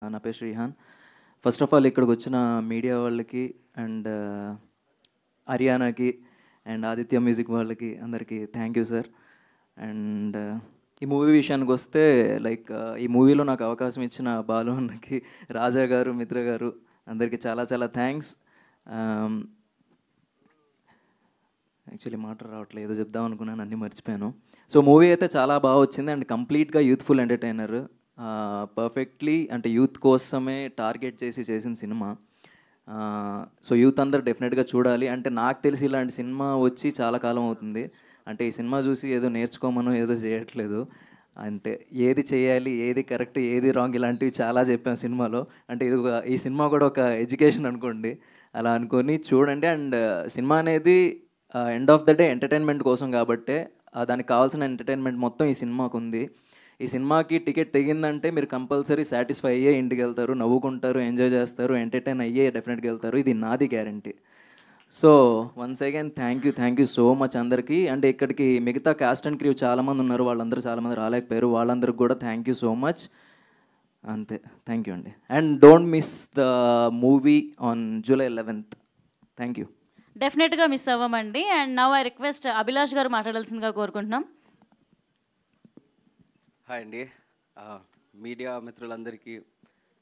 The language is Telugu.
నా పేరు శ్రీహాన్. ఫస్ట్ ఆఫ్ ఆల్ ఇక్కడికి వచ్చిన మీడియా వాళ్ళకి అండ్ హర్యానాకి అండ్ ఆదిత్య మ్యూజిక్ వాళ్ళకి అందరికీ థ్యాంక్ యూ సార్. అండ్ ఈ మూవీ విషయానికి వస్తే లైక్ ఈ మూవీలో నాకు అవకాశం ఇచ్చిన బాలు అన్నకి, రాజా గారు, మిత్ర గారు అందరికీ చాలా చాలా థ్యాంక్స్. యాక్చువల్లీ మాట రావట్లేదు, ఏదో చెప్దాం అనుకున్నాను, అన్నీ మర్చిపోయాను. సో మూవీ అయితే చాలా బాగా వచ్చింది అండ్ కంప్లీట్గా యూత్ఫుల్ ఎంటర్టైనర్. పర్ఫెక్ట్లీ అంటే యూత్ కోసమే టార్గెట్ చేసి చేసిన సినిమా. సో యూత్ అందరు డెఫినెట్గా చూడాలి. అంటే నాకు తెలిసి ఇలాంటి సినిమా వచ్చి చాలా కాలం అవుతుంది. అంటే ఈ సినిమా చూసి ఏదో నేర్చుకోమనో ఏదో చేయట్లేదు. అంటే ఏది చేయాలి, ఏది కరెక్ట్, ఏది రాంగ్, ఇలాంటివి చాలా చెప్పాం సినిమాలో. అంటే ఇది ఈ సినిమా కూడా ఒక ఎడ్యుకేషన్ అనుకోండి. అలా అనుకొని చూడండి. అండ్ సినిమా అనేది end of the day entertainment కోసం కాబట్టే దానికి కావాల్సిన ఎంటర్టైన్మెంట్ మొత్తం ఈ సినిమాకు ఉంది. ఈ సినిమాకి టికెట్ తెగిందంటే మీరు కంపల్సరీ సాటిస్ఫై అయ్యే ఇంటికి వెళ్తారు, నవ్వుకుంటారు, ఎంజాయ్ చేస్తారు, ఎంటర్టైన్ అయ్యే డెఫినెట్గా వెళ్తారు. ఇది నాది guarantee. So once again thank you so much అందరికీ. అంటే ఇక్కడికి మిగతా క్యాస్ట్ అండ్ క్రూ చాలామంది ఉన్నారు, వాళ్ళందరూ చాలామంది రాలేకపోయారు, వాళ్ళందరికీ కూడా థ్యాంక్ యూ సో మచ్. అంతే, థ్యాంక్ యూ అండి. And don't miss the movie on July 11th. Thank you. డెఫినెట్గా మిస్ అవ్వమండి. And now I request Abhilash garu మాట్లాడాల్సిందిగా కోరుకుంటున్నాం. హాయ్ అండి, మీడియా మిత్రులందరికీ